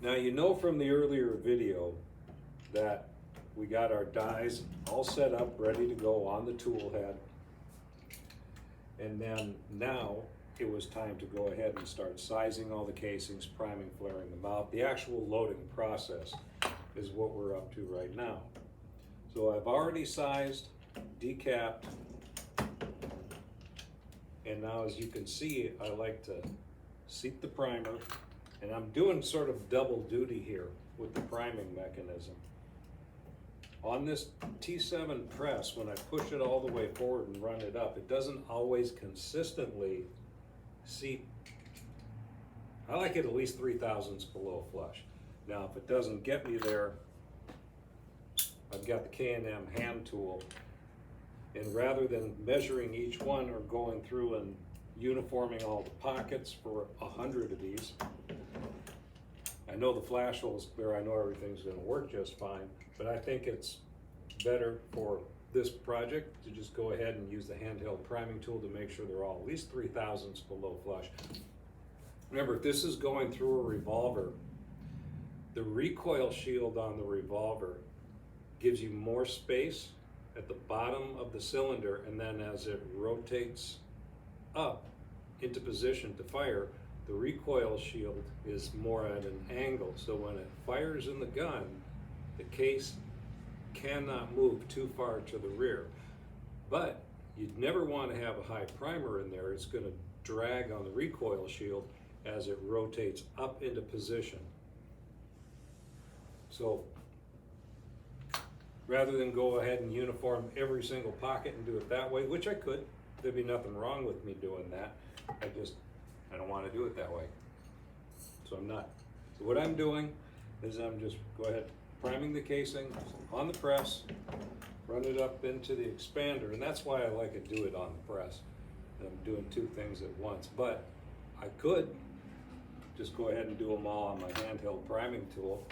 Now you know from the earlier video that we got our dies all set up, ready to go on the tool head. And then now it was time to go ahead and start sizing all the casings, priming, flaring them out. The actual loading process is what we're up to right now. So I've already sized, decapped, and now as you can see, I like to seat the primer, and I'm doing sort of double duty here with the priming mechanism. On this T7 press, when I push it all the way forward and run it up, it doesn't always consistently seat. I like it at least 3/1000ths below flush. Now, if it doesn't get me there, I've got the K&M hand tool, and rather than measuring each one or going through and uniforming all the pockets for 100 of these, I know the flash hole is clear, I know everything's gonna work just fine, but I think it's better for this project to just go ahead and use the handheld priming tool to make sure they're all at least 3/1000ths below flush. Remember, if this is going through a revolver, the recoil shield on the revolver gives you more space at the bottom of the cylinder, and then as it rotates up into position to fire, the recoil shield is more at an angle. So when it fires in the gun, the case cannot move too far to the rear. But you'd never want to have a high primer in there. It's going to drag on the recoil shield as it rotates up into position. So rather than go ahead and uniform every single pocket and do it that way, which I could, there'd be nothing wrong with me doing that. I don't want to do it that way. So I'm not. So what I'm doing is I'm just go ahead priming the casing on the press, run it up into the expander, and that's why I like to do it on the press. And I'm doing two things at once, but I could just go ahead and do them all on my handheld priming tool.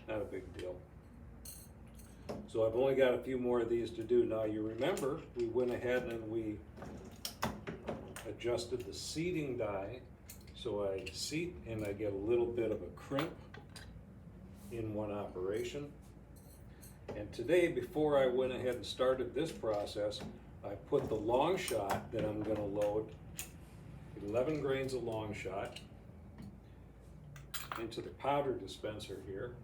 Not a big deal. So I've only got a few more of these to do. Now you remember we went ahead and we adjusted the seating die, so I seat and I get a little bit of a crimp in one operation. And today, before I went ahead and started this process, I put the long shot that I'm going to load, 11 grains of long shot, into the powder dispenser here.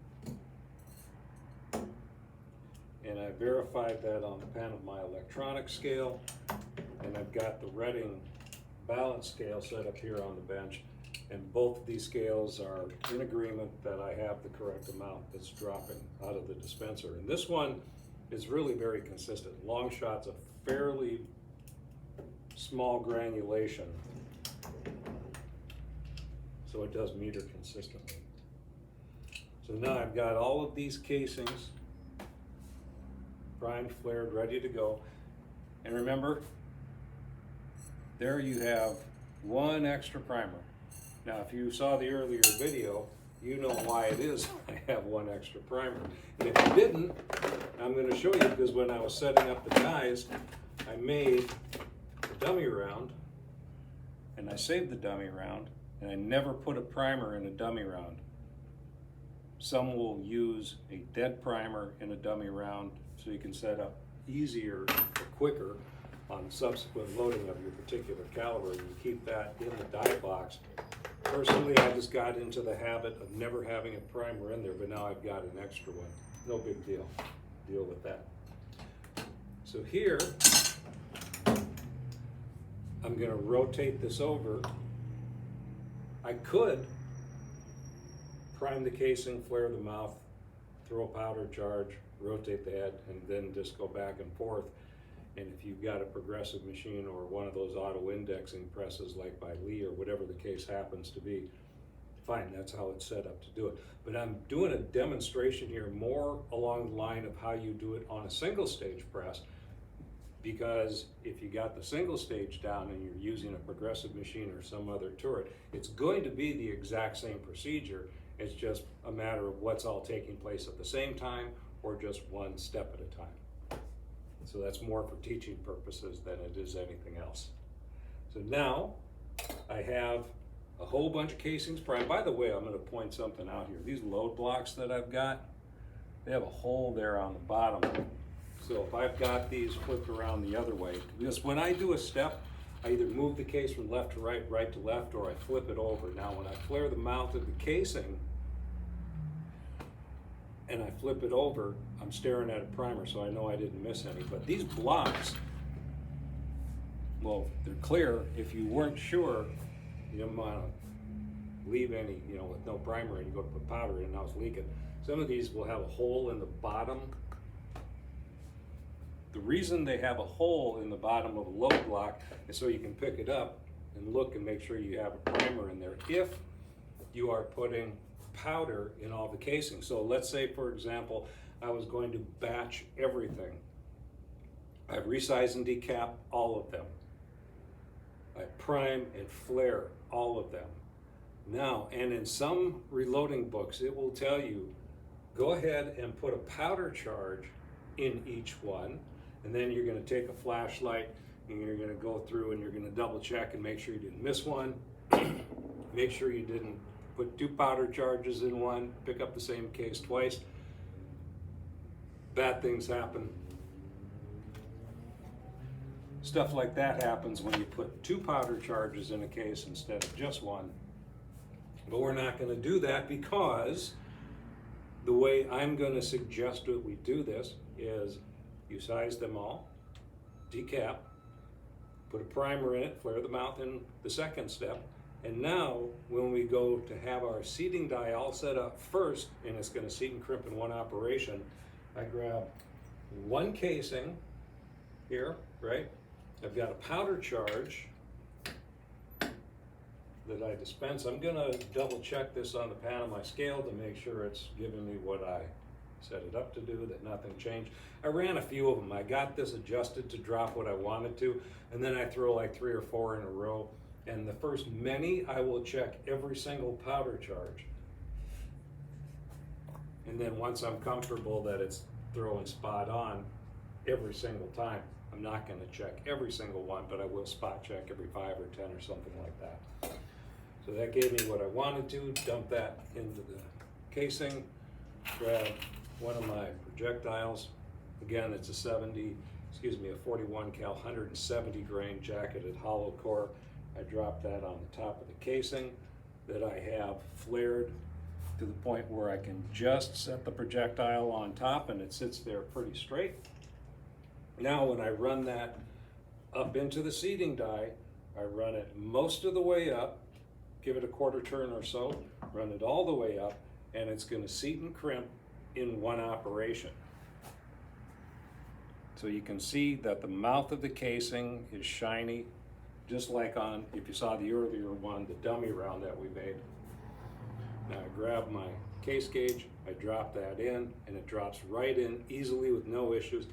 And I verified that on the pen of my electronic scale, and I've got the Reading balance scale set up here on the bench, and both of these scales are in agreement that I have the correct amount that's dropping out of the dispenser. And this one is really very consistent. Long shot's a fairly small granulation, so it does meter consistently. So now I've got all of these casings primed, flared, ready to go. And remember, there you have one extra primer. Now, if you saw the earlier video, you know why it is I have one extra primer. And if you didn't, I'm going to show you, because when I was setting up the dies, I made a dummy round, and I saved the dummy round, and I never put a primer in a dummy round. Some will use a dead primer in a dummy round so you can set up easier or quicker on subsequent loading of your particular caliber, and you keep that in the die box. Personally, I just got into the habit of never having a primer in there, but now I've got an extra one. No big deal. Deal with that. So here, I'm going to rotate this over. I could prime the casing, flare the mouth, throw a powder charge, rotate the head, and then just go back and forth. And if you've got a progressive machine or one of those auto indexing presses like by Lee or whatever the case happens to be, fine, that's how it's set up to do it. But I'm doing a demonstration here more along the line of how you do it on a single stage press, because if you got the single stage down and you're using a progressive machine or some other turret, it's going to be the exact same procedure. It's just a matter of what's all taking place at the same time or just one step at a time. So that's more for teaching purposes than it is anything else. So now I have a whole bunch of casings primed. By the way, I'm gonna point something out here. These load blocks that I've got, they have a hole there on the bottom. So if I've got these flipped around the other way, because when I do a step, I either move the case from left to right, right to left, or I flip it over. Now when I flare the mouth of the casing and I flip it over, I'm staring at a primer, so I know I didn't miss any. But these blocks, well, they're clear. If you weren't sure, you don't want to leave any, with no primer, and you go to put powder in, now it's leaking. Some of these will have a hole in the bottom. The reason they have a hole in the bottom of a load block is so you can pick it up and look and make sure you have a primer in there if you are putting powder in all the casings. So let's say, for example, I was going to batch everything. I resize and decap all of them. I prime and flare all of them. Now, and in some reloading books, it will tell you, go ahead and put a powder charge in each one, and then you're going to take a flashlight and you're going to go through and you're going to double check and make sure you didn't miss one. Make sure you didn't put 2 powder charges in one, pick up the same case twice. Bad things happen. Stuff like that happens when you put 2 powder charges in a case instead of just one. But we're not going to do that, because the way I'm going to suggest that we do this is you size them all, decap, put a primer in it, flare the mouth in the second step, and now when we go to have our seating die all set up first, and it's going to seat and crimp in one operation, I grab one casing here, right? I've got a powder charge that I dispense. I'm going to double check this on the pan of my scale to make sure it's giving me what I set it up to do, that nothing changed. I ran a few of them. I got this adjusted to drop what I wanted to, and then I throw like 3 or 4 in a row. And the first many, I will check every single powder charge. And then once I'm comfortable that it's throwing spot on every single time, I'm not going to check every single one, but I will spot check every 5 or 10 or something like that. So that gave me what I wanted to. Dump that into the casing, grab one of my projectiles. Again, it's a 41 cal 170 grain jacketed hollow core. I drop that on the top of the casing that I have flared to the point where I can just set the projectile on top and it sits there pretty straight. Now when I run that up into the seating die, I run it most of the way up, give it a quarter turn or so, run it all the way up, and it's going to seat and crimp in one operation. So you can see that the mouth of the casing is shiny, just like on, if you saw the earlier one, the dummy round that we made. Now I grab my case gauge, I drop that in, and it drops right in easily with no issues.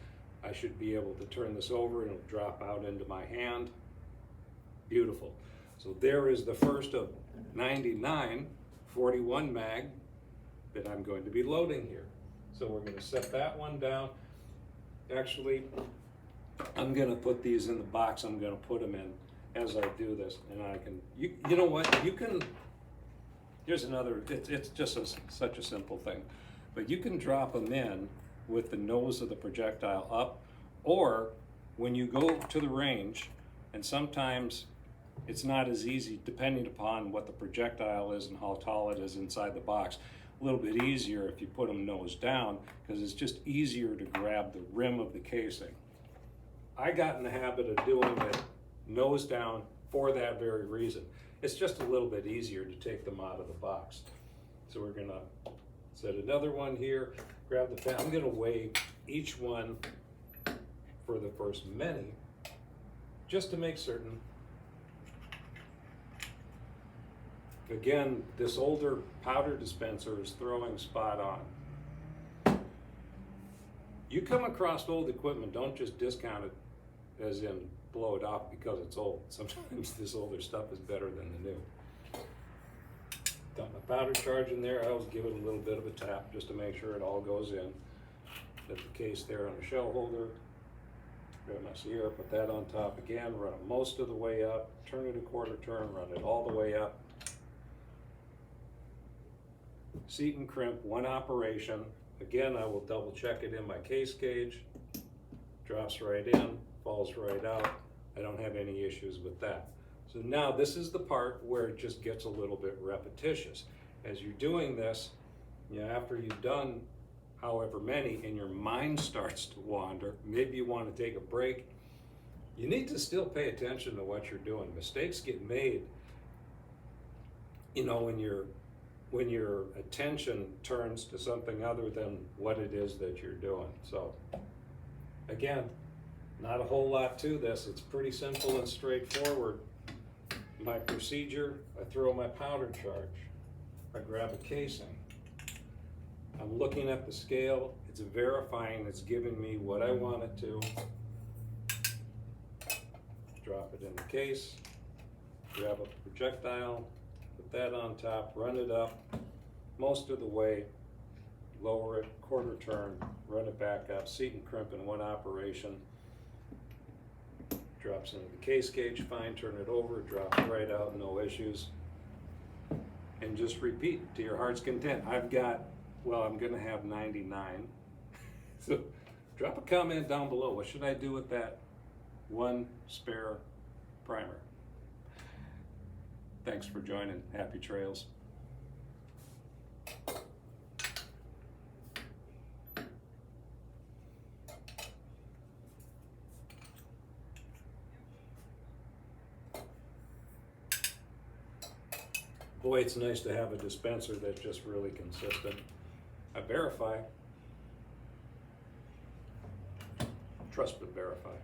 I should be able to turn this over and it'll drop out into my hand. Beautiful. So there is the first of 99 41 mag that I'm going to be loading here. So we're going to set that one down. Actually, I'm going to put these in the box I'm going to put them in as I do this. And I can, you know what, you can, here's another, it's just such a simple thing, but you can drop them in with the nose of the projectile up, or when you go to the range, and sometimes it's not as easy depending upon what the projectile is and how tall it is inside the box. A little bit easier if you put them nose down, because it's just easier to grab the rim of the casing. I got in the habit of doing it nose down for that very reason. It's just a little bit easier to take them out of the box. So we're gonna set another one here, grab the pen. I'm gonna weigh each one for the first many, just to make certain. Again, this older powder dispenser is throwing spot on. You come across old equipment, don't just discount it as in blow it off because it's old. Sometimes this older stuff is better than the new. Dump my powder charge in there. I always give it a little bit of a tap just to make sure it all goes in. Put the case there on the shell holder. Grab my Sierra, put that on top again, run it most of the way up, turn it a quarter turn, run it all the way up. seat and crimp, one operation. Again, I will double check it in my case gauge. Drops right in, falls right out. I don't have any issues with that. So now this is the part where it just gets a little bit repetitious. As you're doing this, after you've done however many and your mind starts to wander, maybe you want to take a break, you need to still pay attention to what you're doing. Mistakes get made, when your attention turns to something other than what it is that you're doing. So again, not a whole lot to this. It's pretty simple and straightforward. My procedure, I throw my powder charge. I grab a casing. I'm looking at the scale. It's verifying it's giving me what I want it to. Drop it in the case. Grab a projectile. Put that on top. Run it up most of the way. Lower it, quarter turn. Run it back up. Seat and crimp in one operation. Drops into the case gauge, fine, turn it over, drops right out, no issues. And just repeat to your heart's content. I'm gonna have 99. So drop a comment down below. What should I do with that one spare primer? Thanks for joining. Happy trails. Boy, it's nice to have a dispenser that's just really consistent. I verify. Trust but verify.